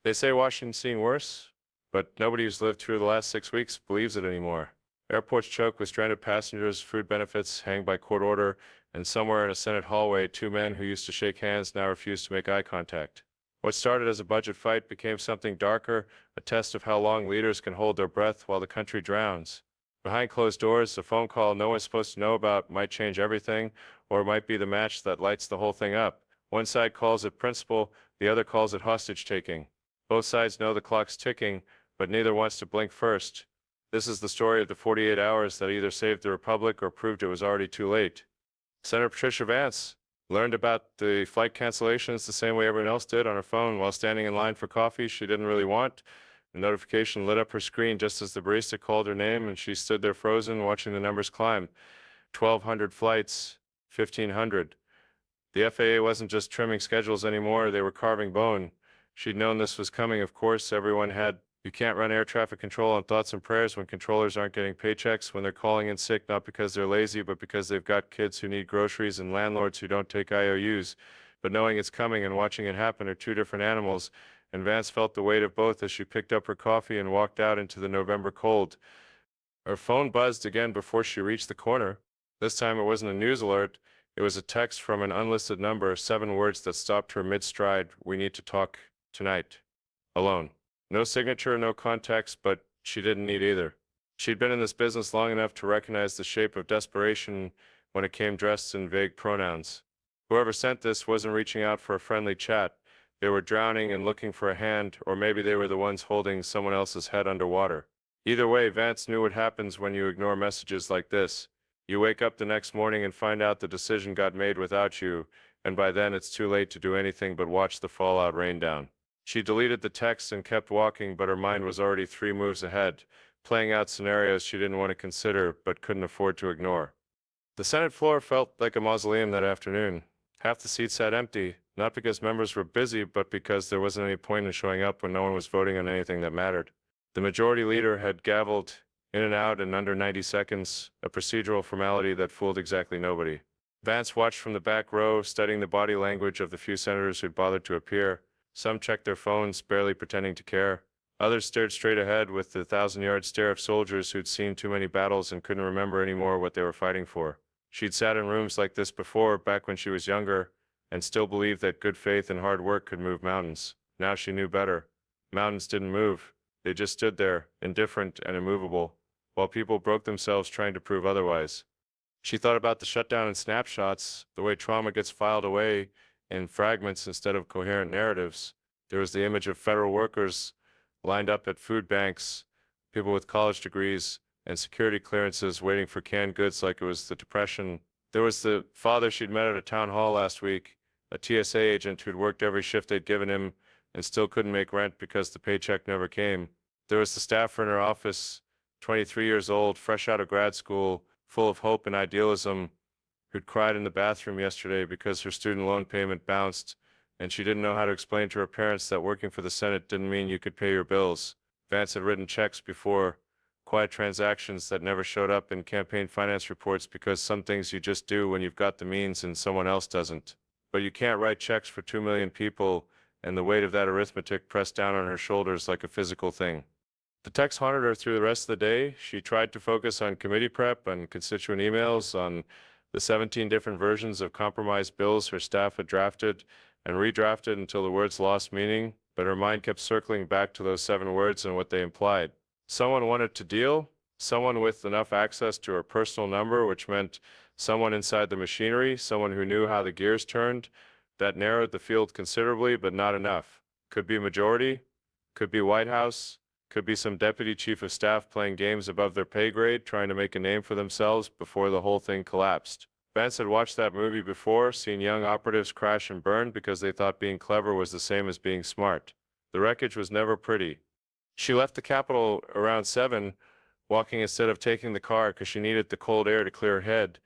They say Washington's seeing worse, but nobody who's lived through the last 6 weeks believes it anymore. Airports choke with stranded passengers, food benefits hang by court order, and somewhere in a Senate hallway, two men who used to shake hands now refuse to make eye contact. What started as a budget fight became something darker, a test of how long leaders can hold their breath while the country drowns. Behind closed doors, a phone call no one's supposed to know about might change everything, or it might be the match that lights the whole thing up. One side calls it principle, the other calls it hostage-taking. Both sides know the clock's ticking, but neither wants to blink first. This is the story of the 48 hours that either saved the Republic or proved it was already too late. Senator Patricia Vance learned about the flight cancellations the same way everyone else did on her phone while standing in line for coffee she didn't really want. The notification lit up her screen just as the barista called her name, and she stood there frozen, watching the numbers climb. 1,200 flights, 1,500. The FAA wasn't just trimming schedules anymore, they were carving bone. She'd known this was coming, of course. Everyone had. You can't run air traffic control on thoughts and prayers when controllers aren't getting paychecks, when they're calling in sick not because they're lazy, but because they've got kids who need groceries and landlords who don't take IOUs. But knowing it's coming and watching it happen are two different animals, and Vance felt the weight of both as she picked up her coffee and walked out into the November cold. Her phone buzzed again before she reached the corner. This time it wasn't a news alert. It was a text from an unlisted number, 7 words that stopped her mid-stride. "We need to talk tonight. Alone." No signature, no context, but she didn't need either. She'd been in this business long enough to recognize the shape of desperation when it came dressed in vague pronouns. Whoever sent this wasn't reaching out for a friendly chat. They were drowning and looking for a hand, or maybe they were the ones holding someone else's head underwater. Either way, Vance knew what happens when you ignore messages like this. You wake up the next morning and find out the decision got made without you, and by then it's too late to do anything but watch the fallout rain down. She deleted the text and kept walking, but her mind was already 3 moves ahead, playing out scenarios she didn't want to consider but couldn't afford to ignore. The Senate floor felt like a mausoleum that afternoon. Half the seats sat empty, not because members were busy, but because there wasn't any point in showing up when no one was voting on anything that mattered. The majority leader had gavelled in and out in under 90 seconds, a procedural formality that fooled exactly nobody. Vance watched from the back row, studying the body language of the few senators who'd bothered to appear. Some checked their phones, barely pretending to care. Others stared straight ahead with the 1,000-yard stare of soldiers who'd seen too many battles and couldn't remember anymore what they were fighting for. She'd sat in rooms like this before, back when she was younger, and still believed that good faith and hard work could move mountains. Now she knew better. Mountains didn't move. They just stood there, indifferent and immovable, while people broke themselves trying to prove otherwise. She thought about the shutdown in snapshots, the way trauma gets filed away in fragments instead of coherent narratives. There was the image of federal workers lined up at food banks, people with college degrees and security clearances waiting for canned goods like it was the Depression. There was the father she'd met at a town hall last week, a TSA agent who'd worked every shift they'd given him and still couldn't make rent because the paycheck never came. There was the staffer in her office, 23 years old, fresh out of grad school, full of hope and idealism, who'd cried in the bathroom yesterday because her student loan payment bounced, and she didn't know how to explain to her parents that working for the Senate didn't mean you could pay your bills. Vance had written checks before, quiet transactions that never showed up in campaign finance reports because some things you just do when you've got the means and someone else doesn't. But you can't write checks for 2 million people, and the weight of that arithmetic pressed down on her shoulders like a physical thing. The text haunted her through the rest of the day. She tried to focus on committee prep, on constituent emails, on the 17 different versions of compromised bills her staff had drafted and redrafted until the words lost meaning, but her mind kept circling back to those 7 words and what they implied. Someone wanted to deal, someone with enough access to her personal number, which meant someone inside the machinery, someone who knew how the gears turned. That narrowed the field considerably, but not enough. Could be majority, could be White House, could be some deputy chief of staff playing games above their pay grade, trying to make a name for themselves before the whole thing collapsed. Vance had watched that movie before, seen young operatives crash and burn because they thought being clever was the same as being smart. The wreckage was never pretty. She left the Capitol around 7, walking instead of taking the car because she needed the cold air to clear her head.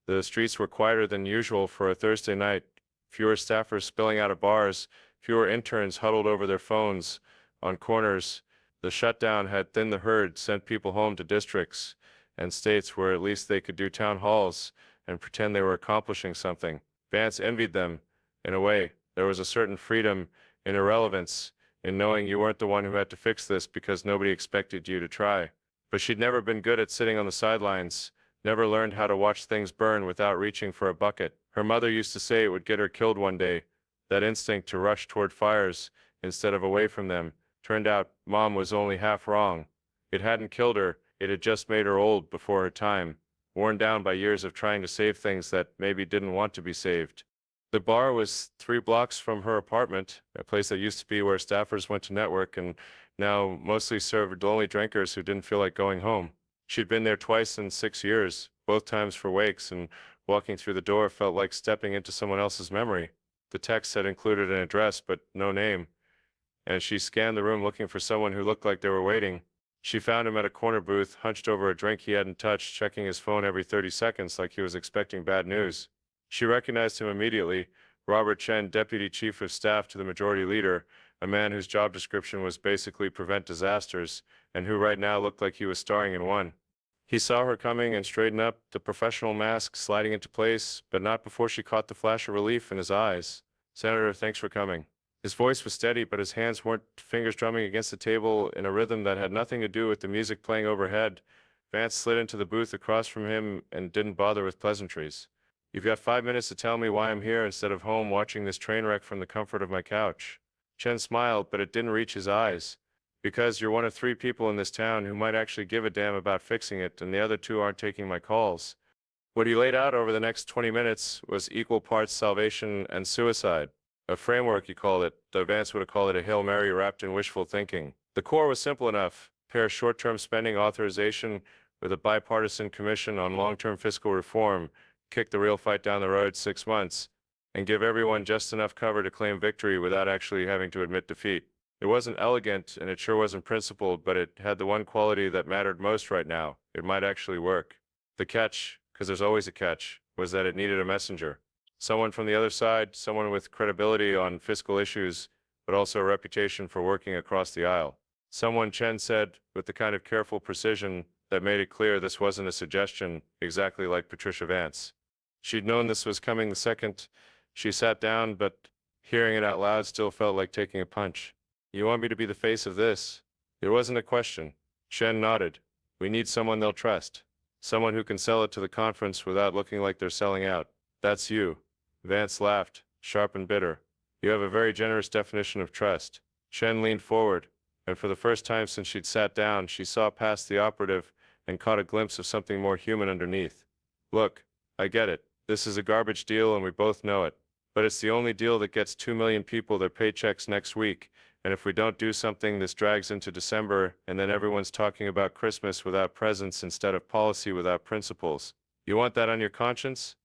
The streets were quieter than usual for a Thursday night. Fewer staffers spilling out of bars, fewer interns huddled over their phones on corners. The shutdown had thinned the herd, sent people home to districts and states where at least they could do town halls and pretend they were accomplishing something. Vance envied them. In a way, there was a certain freedom in irrelevance, in knowing you weren't the one who had to fix this because nobody expected you to try. But she'd never been good at sitting on the sidelines, never learned how to watch things burn without reaching for a bucket. Her mother used to say it would get her killed one day, that instinct to rush toward fires instead of away from them. Turned out Mom was only half wrong. It hadn't killed her, it had just made her old before her time, worn down by years of trying to save things that maybe didn't want to be saved. The bar was 3 blocks from her apartment, a place that used to be where staffers went to network and now mostly served lonely drinkers who didn't feel like going home. She'd been there twice in 6 years, both times for wakes, and walking through the door felt like stepping into someone else's memory. The text had included an address, but no name, and she scanned the room looking for someone who looked like they were waiting. She found him at a corner booth, hunched over a drink he hadn't touched, checking his phone every 30 seconds like he was expecting bad news. She recognized him immediately, Robert Chen, Deputy Chief of Staff to the Majority Leader, a man whose job description was basically prevent disasters, and who right now looked like he was starring in one. He saw her coming and straightened up, the professional mask sliding into place, but not before she caught the flash of relief in his eyes. "Senator, thanks for coming." His voice was steady, but his hands weren't, fingers drumming against the table in a rhythm that had nothing to do with the music playing overhead. Vance slid into the booth across from him and didn't bother with pleasantries. "You've got 5 minutes to tell me why I'm here instead of home watching this train wreck from the comfort of my couch." Chen smiled, but it didn't reach his eyes. "Because you're one of 3 people in this town who might actually give a damn about fixing it, and the other 2 aren't taking my calls." What he laid out over the next 20 minutes was equal parts salvation and suicide. A framework, he called it, though Vance would have called it a Hail Mary wrapped in wishful thinking. The core was simple enough: pair short-term spending authorization with a bipartisan commission on long-term fiscal reform, kick the real fight down the road 6 months, and give everyone just enough cover to claim victory without actually having to admit defeat. It wasn't elegant, and it sure wasn't principled, but it had the one quality that mattered most right now: it might actually work. The catch, because there's always a catch, was that it needed a messenger. Someone from the other side, someone with credibility on fiscal issues, but also a reputation for working across the aisle. Someone, Chen said, with the kind of careful precision that made it clear this wasn't a suggestion, exactly like Patricia Vance. She'd known this was coming the second she sat down, but hearing it out loud still felt like taking a punch. "You want me to be the face of this?" It wasn't a question. Chen nodded. "We need someone they'll trust. Someone who can sell it to the conference without looking like they're selling out. That's you." Vance laughed, sharp and bitter. "You have a very generous definition of trust." Chen leaned forward, and for the first time since she'd sat down, she saw past the operative and caught a glimpse of something more human underneath. "Look, I get it. This is a garbage deal and we both know it. But it's the only deal that gets 2 million people their paychecks next week, and if we don't do something, this drags into December, and then everyone's talking about Christmas without presents instead of policy without principles. You want that on your conscience?"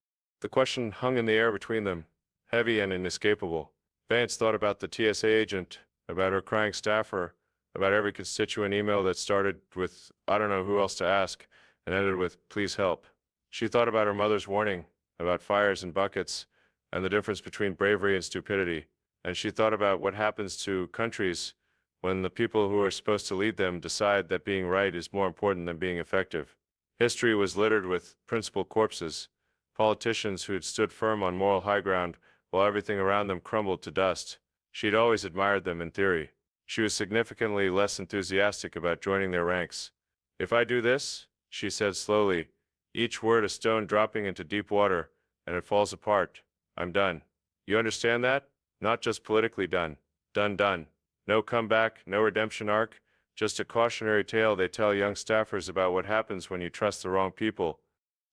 The question hung in the air between them, heavy and inescapable. Vance thought about the TSA agent, about her crying staffer, about every constituent email that started with "I don't know who else to ask" and ended with "please help." She thought about her mother's warning, about fires and buckets, and the difference between bravery and stupidity. And she thought about what happens to countries when the people who are supposed to lead them decide that being right is more important than being effective. History was littered with principled corpses, politicians who had stood firm on moral high ground while everything around them crumbled to dust. She'd always admired them in theory. She was significantly less enthusiastic about joining their ranks. "If I do this," she said slowly, each word a stone dropping into deep water, "and it falls apart, I'm done. You understand that? Not just politically done. Done. No comeback, no redemption arc, just a cautionary tale they tell young staffers about what happens when you trust the wrong people."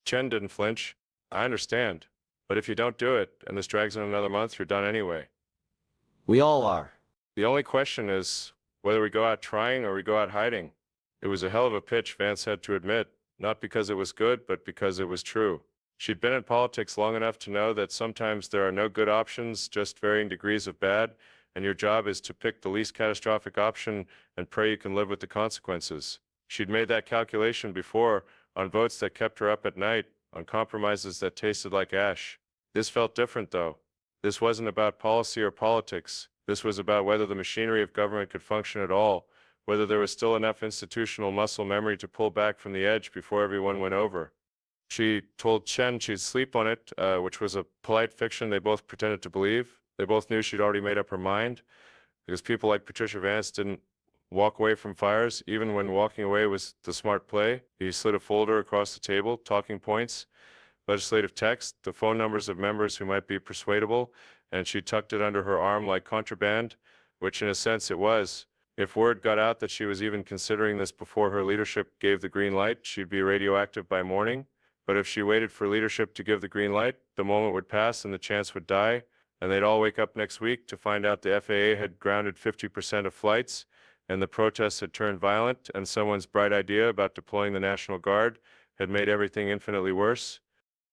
Chen didn't flinch. "I understand. But if you don't do it, and this drags on another month, you're done anyway." We all are. "The only question is whether we go out trying or we go out hiding." It was a hell of a pitch, Vance had to admit, not because it was good, but because it was true. She'd been in politics long enough to know that sometimes there are no good options, just varying degrees of bad, and your job is to pick the least catastrophic option and pray you can live with the consequences. She'd made that calculation before, on votes that kept her up at night, on compromises that tasted like ash. This felt different, though. This wasn't about policy or politics. This was about whether the machinery of government could function at all, whether there was still enough institutional muscle memory to pull back from the edge before everyone went over. She told Chen she'd sleep on it, which was a polite fiction they both pretended to believe. They both knew she'd already made up her mind, because people like Patricia Vance didn't walk away from fires, even when walking away was the smart play. He slid a folder across the table, talking points, legislative text, the phone numbers of members who might be persuadable, and she tucked it under her arm like contraband, which in a sense it was. If word got out that she was even considering this before her leadership gave the green light, she'd be radioactive by morning. But if she waited for leadership to give the green light, the moment would pass and the chance would die, and they'd all wake up next week to find out the FAA had grounded 50% of flights, and the protests had turned violent, and someone's bright idea about deploying the National Guard had made everything infinitely worse.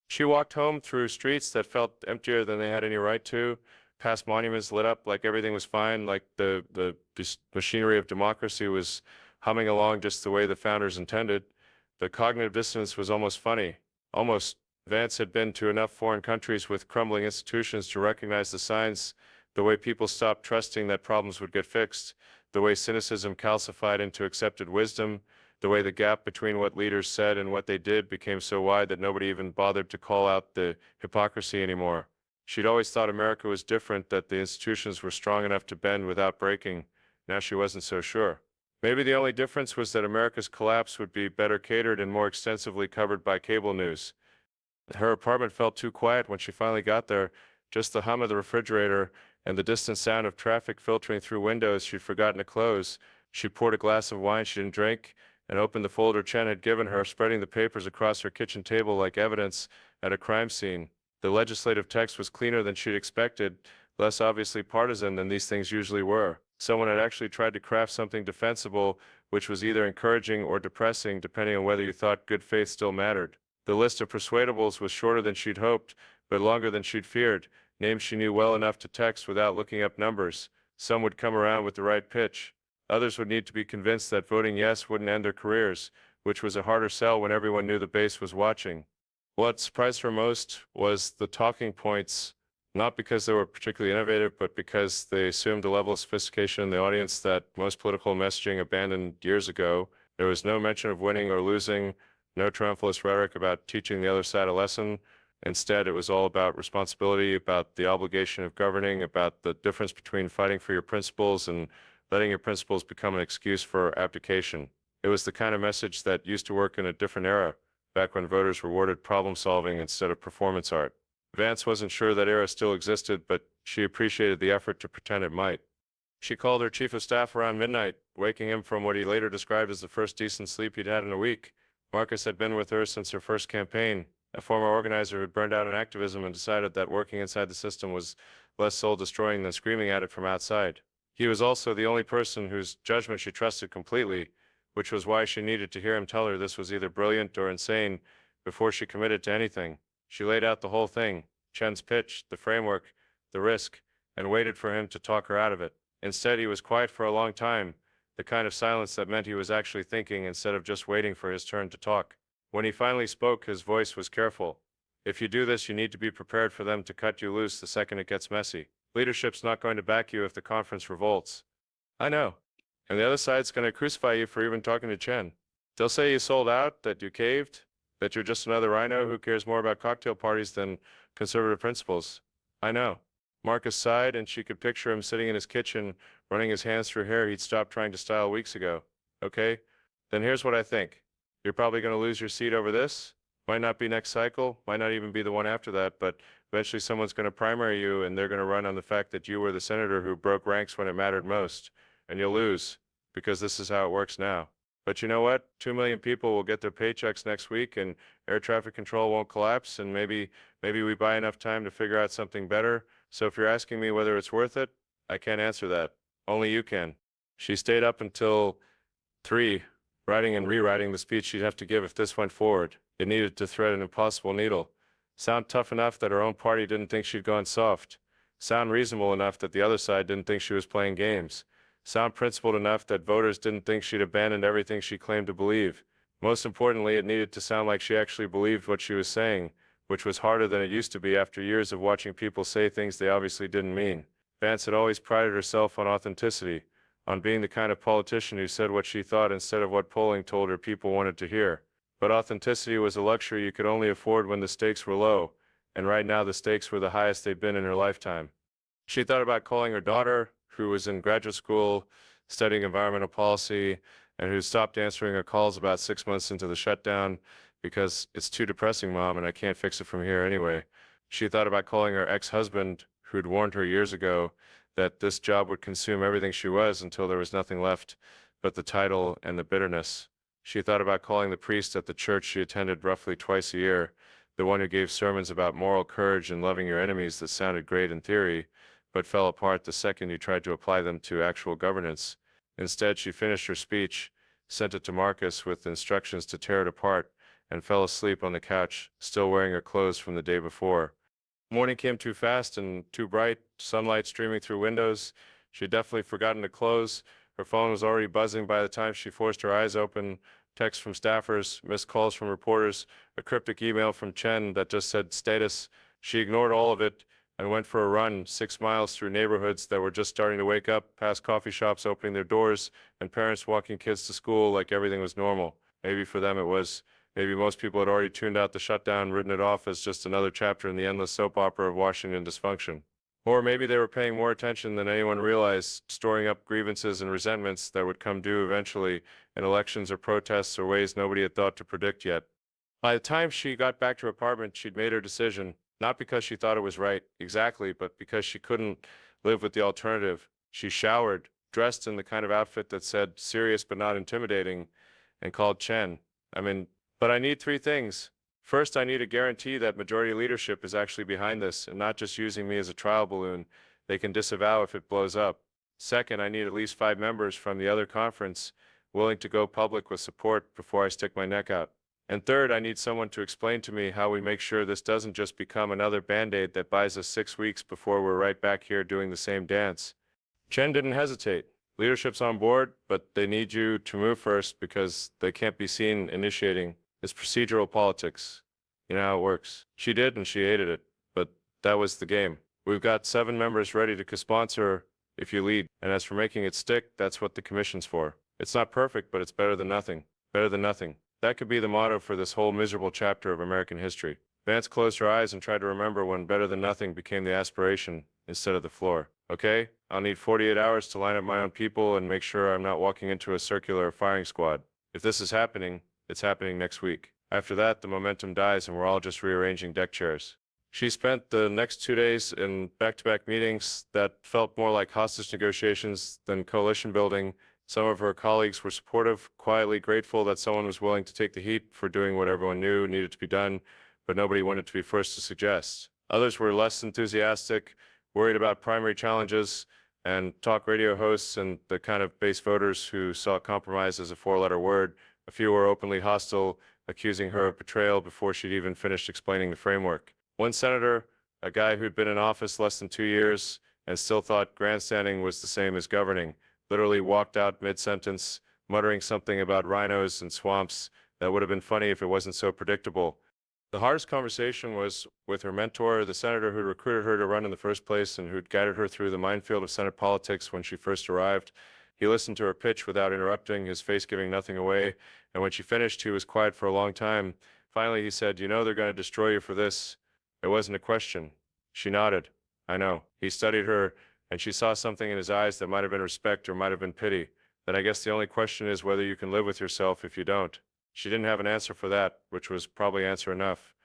She walked home through streets that felt emptier than they had any right to, past monuments lit up like everything was fine, like the machinery of democracy was humming along just the way the founders intended. The cognitive dissonance was almost funny. Almost. Vance had been to enough foreign countries with crumbling institutions to recognize the signs, the way people stopped trusting that problems would get fixed, the way cynicism calcified into accepted wisdom, the way the gap between what leaders said and what they did became so wide that nobody even bothered to call out the hypocrisy anymore. She'd always thought America was different, that the institutions were strong enough to bend without breaking. Now she wasn't so sure. Maybe the only difference was that America's collapse would be better catered and more extensively covered by cable news. Her apartment felt too quiet when she finally got there. Just the hum of the refrigerator and the distant sound of traffic filtering through windows she'd forgotten to close. She poured a glass of wine she didn't drink and opened the folder Chen had given her, spreading the papers across her kitchen table like evidence at a crime scene. The legislative text was cleaner than she'd expected, less obviously partisan than these things usually were. Someone had actually tried to craft something defensible, which was either encouraging or depressing, depending on whether you thought good faith still mattered. The list of persuadables was shorter than she'd hoped, but longer than she'd feared. Names she knew well enough to text without looking up numbers. Some would come around with the right pitch. Others would need to be convinced that voting yes wouldn't end their careers, which was a harder sell when everyone knew the base was watching. What surprised her most was the talking points, not because they were particularly innovative, but because they assumed a level of sophistication in the audience that most political messaging abandoned years ago. There was no mention of winning or losing, no triumphalist rhetoric about teaching the other side a lesson. Instead, it was all about responsibility, about the obligation of governing, about the difference between fighting for your principles and letting your principles become an excuse for abdication. It was the kind of message that used to work in a different era, back when voters rewarded problem solving instead of performance art. Vance wasn't sure that era still existed, but she appreciated the effort to pretend it might. She called her chief of staff around midnight, waking him from what he later described as the first decent sleep he'd had in a week. Marcus had been with her since her first campaign, a former organizer who'd burned out in activism and decided that working inside the system was less soul-destroying than screaming at it from outside. He was also the only person whose judgment she trusted completely, which was why she needed to hear him tell her this was either brilliant or insane before she committed to anything. She laid out the whole thing, Chen's pitch, the framework, the risk, and waited for him to talk her out of it. Instead, he was quiet for a long time, the kind of silence that meant he was actually thinking instead of just waiting for his turn to talk. When he finally spoke, his voice was careful. If you do this, you need to be prepared for them to cut you loose the second it gets messy. Leadership's not going to back you if the conference revolts. I know. And the other side's going to crucify you for even talking to Chen. They'll say you sold out, that you caved, that you're just another rhino who cares more about cocktail parties than conservative principles. I know. Marcus sighed, and she could picture him sitting in his kitchen, running his hands through hair he'd stopped trying to style weeks ago. Okay? Then here's what I think. You're probably going to lose your seat over this. Might not be next cycle, might not even be the one after that, but eventually someone's going to primary you, and they're going to run on the fact that you were the senator who broke ranks when it mattered most. And you'll lose, because this is how it works now. But you know what? 2 million people will get their paychecks next week, and air traffic control won't collapse, and maybe we buy enough time to figure out something better. So if you're asking me whether it's worth it, I can't answer that. Only you can. She stayed up until 3, writing and rewriting the speech she'd have to give if this went forward. It needed to thread an impossible needle. Sound tough enough that her own party didn't think she'd gone soft. Sound reasonable enough that the other side didn't think she was playing games. Sound principled enough that voters didn't think she'd abandoned everything she claimed to believe. Most importantly, it needed to sound like she actually believed what she was saying, which was harder than it used to be after years of watching people say things they obviously didn't mean. Vance had always prided herself on authenticity, on being the kind of politician who said what she thought instead of what polling told her people wanted to hear. But authenticity was a luxury you could only afford when the stakes were low, and right now the stakes were the highest they'd been in her lifetime. She thought about calling her daughter, who was in graduate school studying environmental policy and who stopped answering her calls about 6 months into the shutdown because it's too depressing, Mom, and I can't fix it from here anyway. She thought about calling her ex-husband, who'd warned her years ago that this job would consume everything she was until there was nothing left but the title and the bitterness. She thought about calling the priest at the church she attended roughly twice a year, the one who gave sermons about moral courage and loving your enemies that sounded great in theory, but fell apart the second you tried to apply them to actual governance. Instead, she finished her speech, sent it to Marcus with instructions to tear it apart, and fell asleep on the couch, still wearing her clothes from the day before. Morning came too fast and too bright, sunlight streaming through windows. She'd definitely forgotten to close. Her phone was already buzzing by the time she forced her eyes open. Texts from staffers, missed calls from reporters, a cryptic email from Chen that just said status. She ignored all of it and went for a run 6 miles through neighborhoods that were just starting to wake up, past coffee shops opening their doors, and parents walking kids to school like everything was normal. Maybe for them it was. Maybe most people had already tuned out the shutdown, written it off as just another chapter in the endless soap opera of Washington dysfunction. Or maybe they were paying more attention than anyone realized, storing up grievances and resentments that would come due eventually in elections or protests or ways nobody had thought to predict yet. By the time she got back to her apartment, she'd made her decision, not because she thought it was right, exactly, but because she couldn't live with the alternative. She showered, dressed in the kind of outfit that said serious but not intimidating, and called Chen. But I need three things. First, I need a guarantee that majority leadership is actually behind this and not just using me as a trial balloon they can disavow if it blows up. Second, I need at least 5 members from the other conference willing to go public with support before I stick my neck out. And third, I need someone to explain to me how we make sure this doesn't just become another Band-Aid that buys us 6 weeks before we're right back here doing the same dance. Chen didn't hesitate. Leadership's on board, but they need you to move first because they can't be seen initiating. It's procedural politics. You know how it works. She did, and she hated it, but that was the game. We've got 7 members ready to co-sponsor if you lead, and as for making it stick, that's what the commission's for. It's not perfect, but it's better than nothing. Better than nothing. That could be the motto for this whole miserable chapter of American history. Vance closed her eyes and tried to remember when better than nothing became the aspiration instead of the floor. Okay, I'll need 48 hours to line up my own people and make sure I'm not walking into a circular firing squad. If this is happening, it's happening next week. After that, the momentum dies and we're all just rearranging deck chairs. She spent the next 2 days in back-to-back meetings that felt more like hostage negotiations than coalition building. Some of her colleagues were supportive, quietly grateful that someone was willing to take the heat for doing what everyone knew needed to be done, but nobody wanted to be first to suggest. Others were less enthusiastic, worried about primary challenges, and talk radio hosts and the kind of base voters who saw compromise as a 4-letter word. A few were openly hostile, accusing her of betrayal before she'd even finished explaining the framework. One senator, a guy who'd been in office less than 2 years and still thought grandstanding was the same as governing, literally walked out mid-sentence, muttering something about rhinos and swamps that would have been funny if it wasn't so predictable. The hardest conversation was with her mentor, the senator who recruited her to run in the first place and who'd guided her through the minefield of Senate politics when she first arrived. He listened to her pitch without interrupting, his face giving nothing away, and when she finished, he was quiet for a long time. Finally, he said, "You know they're going to destroy you for this." It wasn't a question. She nodded. "I know." He studied her, and she saw something in his eyes that might have been respect or might have been pity. Then I guess the only question is whether you can live with yourself if you don't. She didn't have an answer for that, which was probably answer enough.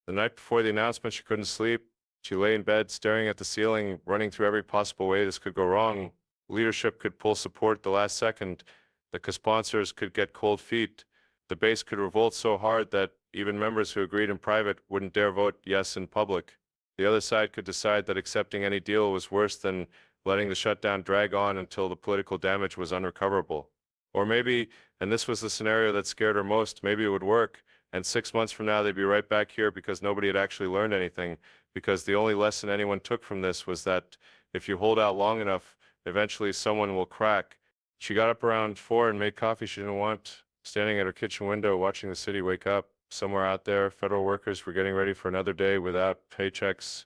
The night before the announcement, she couldn't sleep. She lay in bed, staring at the ceiling, running through every possible way this could go wrong. Leadership could pull support the last second. The co-sponsors could get cold feet. The base could revolt so hard that even members who agreed in private wouldn't dare vote yes in public. The other side could decide that accepting any deal was worse than letting the shutdown drag on until the political damage was unrecoverable. Or maybe, and this was the scenario that scared her most, maybe it would work, and 6 months from now they'd be right back here because nobody had actually learned anything, because the only lesson anyone took from this was that if you hold out long enough, eventually someone will crack. She got up around 4 and made coffee she didn't want, standing at her kitchen window watching the city wake up. Somewhere out there, federal workers were getting ready for another day without paychecks.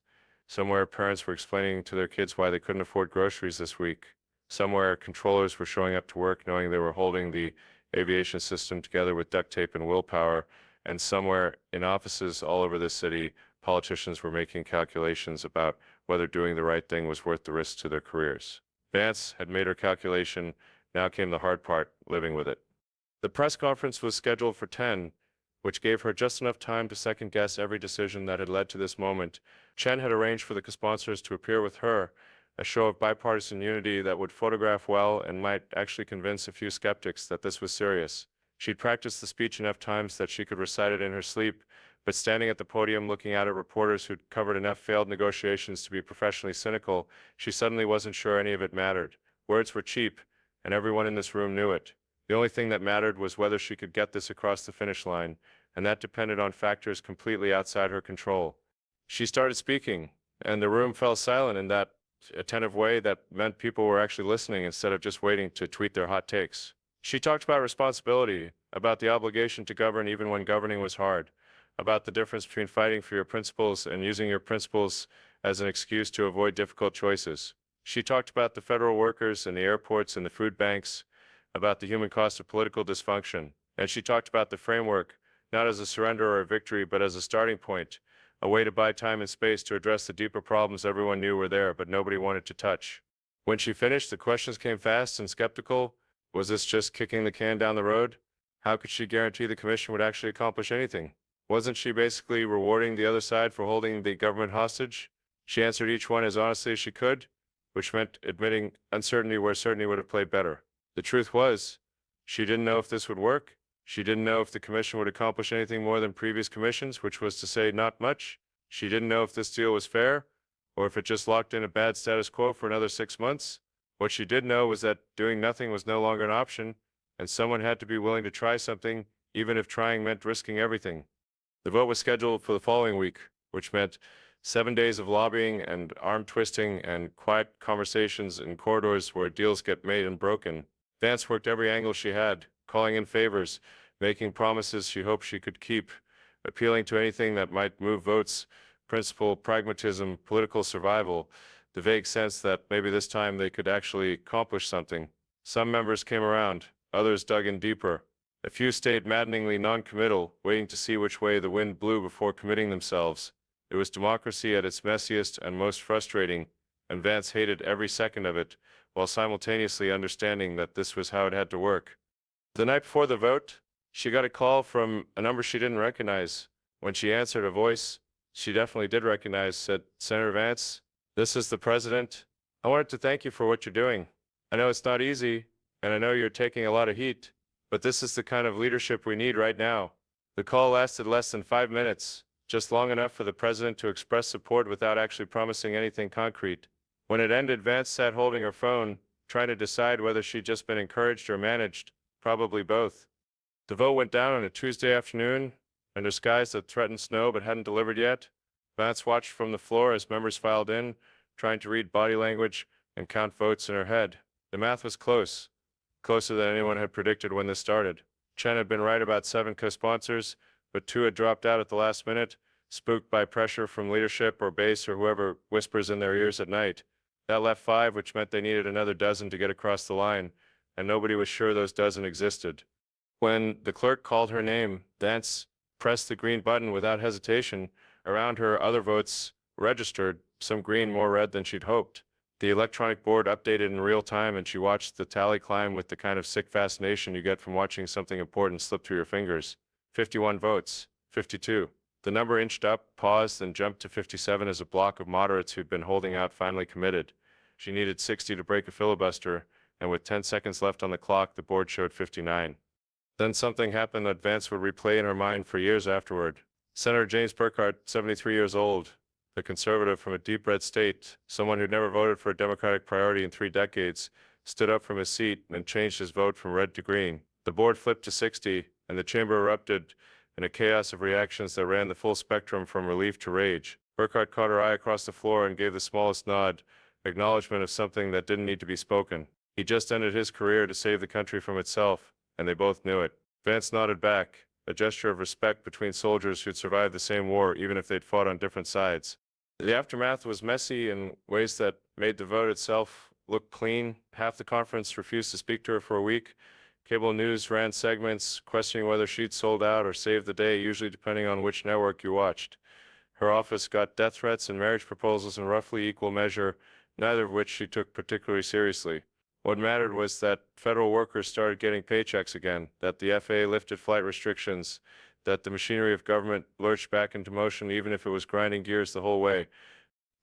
Somewhere, parents were explaining to their kids why they couldn't afford groceries this week. Somewhere, controllers were showing up to work knowing they were holding the aviation system together with duct tape and willpower. And somewhere, in offices all over this city, politicians were making calculations about whether doing the right thing was worth the risk to their careers. Vance had made her calculation. Now came the hard part, living with it. The press conference was scheduled for 10, which gave her just enough time to second-guess every decision that had led to this moment. Chen had arranged for the co-sponsors to appear with her, a show of bipartisan unity that would photograph well and might actually convince a few skeptics that this was serious. She'd practiced the speech enough times that she could recite it in her sleep, but standing at the podium looking out at reporters who'd covered enough failed negotiations to be professionally cynical, she suddenly wasn't sure any of it mattered. Words were cheap, and everyone in this room knew it. The only thing that mattered was whether she could get this across the finish line, and that depended on factors completely outside her control. She started speaking, and the room fell silent in that attentive way that meant people were actually listening instead of just waiting to tweet their hot takes. She talked about responsibility, about the obligation to govern even when governing was hard, about the difference between fighting for your principles and using your principles as an excuse to avoid difficult choices. She talked about the federal workers and the airports and the food banks, about the human cost of political dysfunction, and she talked about the framework, not as a surrender or a victory, but as a starting point, a way to buy time and space to address the deeper problems everyone knew were there, but nobody wanted to touch. When she finished, the questions came fast and skeptical. Was this just kicking the can down the road? How could she guarantee the commission would actually accomplish anything? Wasn't she basically rewarding the other side for holding the government hostage? She answered each one as honestly as she could, which meant admitting uncertainty where certainty would have played better. The truth was, she didn't know if this would work. She didn't know if the commission would accomplish anything more than previous commissions, which was to say not much. She didn't know if this deal was fair, or if it just locked in a bad status quo for another 6 months. What she did know was that doing nothing was no longer an option, and someone had to be willing to try something, even if trying meant risking everything. The vote was scheduled for the following week, which meant 7 days of lobbying and arm twisting and quiet conversations in corridors where deals get made and broken. Vance worked every angle she had, calling in favors, making promises she hoped she could keep, appealing to anything that might move votes, principle, pragmatism, political survival, the vague sense that maybe this time they could actually accomplish something. Some members came around, others dug in deeper. A few stayed maddeningly non-committal, waiting to see which way the wind blew before committing themselves. It was democracy at its messiest and most frustrating, and Vance hated every second of it, while simultaneously understanding that this was how it had to work. The night before the vote, she got a call from a number she didn't recognize. When she answered, a voice she definitely did recognize said, "Senator Vance, this is the president. I wanted to thank you for what you're doing. I know it's not easy, and I know you're taking a lot of heat, but this is the kind of leadership we need right now." The call lasted less than 5 minutes, just long enough for the president to express support without actually promising anything concrete. When it ended, Vance sat holding her phone, trying to decide whether she'd just been encouraged or managed, probably both. The vote went down on a Tuesday afternoon, under skies that threatened snow but hadn't delivered yet. Vance watched from the floor as members filed in, trying to read body language and count votes in her head. The math was close, closer than anyone had predicted when this started. Chen had been right about 7 co-sponsors, but 2 had dropped out at the last minute, spooked by pressure from leadership or base or whoever whispers in their ears at night. That left 5, which meant they needed another dozen to get across the line, and nobody was sure those dozen existed. When the clerk called her name, Vance pressed the green button without hesitation. Around her, other votes registered, some green, more red than she'd hoped. The electronic board updated in real time, and she watched the tally climb with the kind of sick fascination you get from watching something important slip through your fingers. 51 votes, 52. The number inched up, paused, and jumped to 57 as a block of moderates who'd been holding out finally committed. She needed 60 to break a filibuster, and with 10 seconds left on the clock, the board showed 59. Then something happened that Vance would replay in her mind for years afterward. Senator James Burkhart, 73 years old, a conservative from a deep red state, someone who'd never voted for a Democratic priority in 3 decades, stood up from his seat and changed his vote from red to green. The board flipped to 60, and the chamber erupted in a chaos of reactions that ran the full spectrum from relief to rage. Burkhart caught her eye across the floor and gave the smallest nod, acknowledgement of something that didn't need to be spoken. He just ended his career to save the country from itself, and they both knew it. Vance nodded back, a gesture of respect between soldiers who'd survived the same war even if they'd fought on different sides. The aftermath was messy in ways that made the vote itself look clean. Half the conference refused to speak to her for a week. Cable news ran segments questioning whether she'd sold out or saved the day, usually depending on which network you watched. Her office got death threats and marriage proposals in roughly equal measure, neither of which she took particularly seriously. What mattered was that federal workers started getting paychecks again, that the FAA lifted flight restrictions, that the machinery of government lurched back into motion even if it was grinding gears the whole way.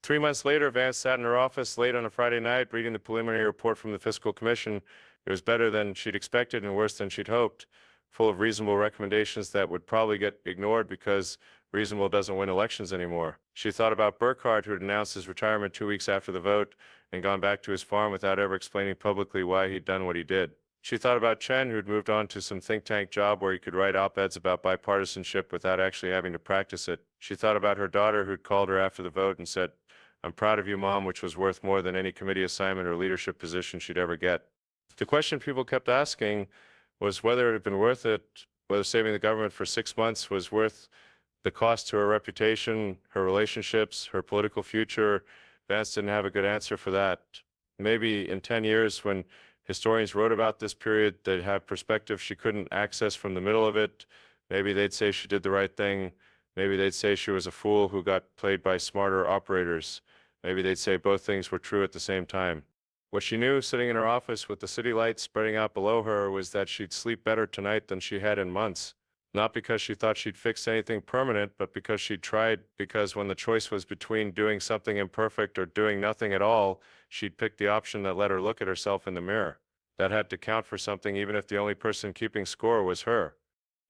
3 months later, Vance sat in her office late on a Friday night reading the preliminary report from the Fiscal Commission. It was better than she'd expected and worse than she'd hoped, full of reasonable recommendations that would probably get ignored because reasonable doesn't win elections anymore. She thought about Burkhardt, who had announced his retirement 2 weeks after the vote and gone back to his farm without ever explaining publicly why he'd done what he did. She thought about Chen, who'd moved on to some think tank job where he could write op-eds about bipartisanship without actually having to practice it. She thought about her daughter, who'd called her after the vote and said, "I'm proud of you, Mom," which was worth more than any committee assignment or leadership position she'd ever get. The question people kept asking was whether it had been worth it, whether saving the government for 6 months was worth the cost to her reputation, her relationships, her political future. Vance didn't have a good answer for that. Maybe in 10 years, when historians wrote about this period, they'd have perspective she couldn't access from the middle of it. Maybe they'd say she did the right thing. Maybe they'd say she was a fool who got played by smarter operators. Maybe they'd say both things were true at the same time. What she knew sitting in her office with the city lights spreading out below her was that she'd sleep better tonight than she had in months. Not because she thought she'd fixed anything permanent, but because she'd tried, because when the choice was between doing something imperfect or doing nothing at all, she'd picked the option that let her look at herself in the mirror. That had to count for something even if the only person keeping score was her.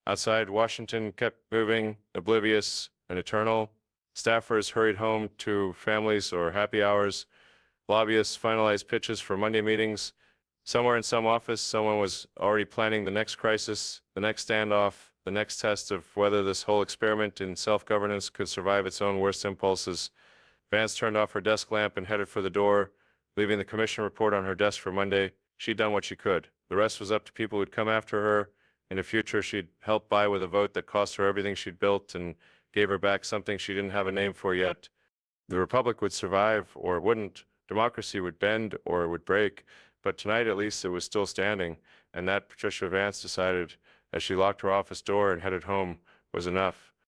Outside, Washington kept moving, oblivious and eternal. Staffers hurried home to families or happy hours. Lobbyists finalized pitches for Monday meetings. Somewhere in some office, someone was already planning the next crisis, the next standoff, the next test of whether this whole experiment in self-governance could survive its own worst impulses. Vance turned off her desk lamp and headed for the door, leaving the commission report on her desk for Monday. She'd done what she could. The rest was up to people who'd come after her. In the future, she'd help buy with a vote that cost her everything she'd built and gave her back something she didn't have a name for yet. The Republic would survive or it wouldn't. Democracy would bend or it would break. But tonight, at least, it was still standing, and that, Patricia Vance decided, as she locked her office door and headed home, was enough.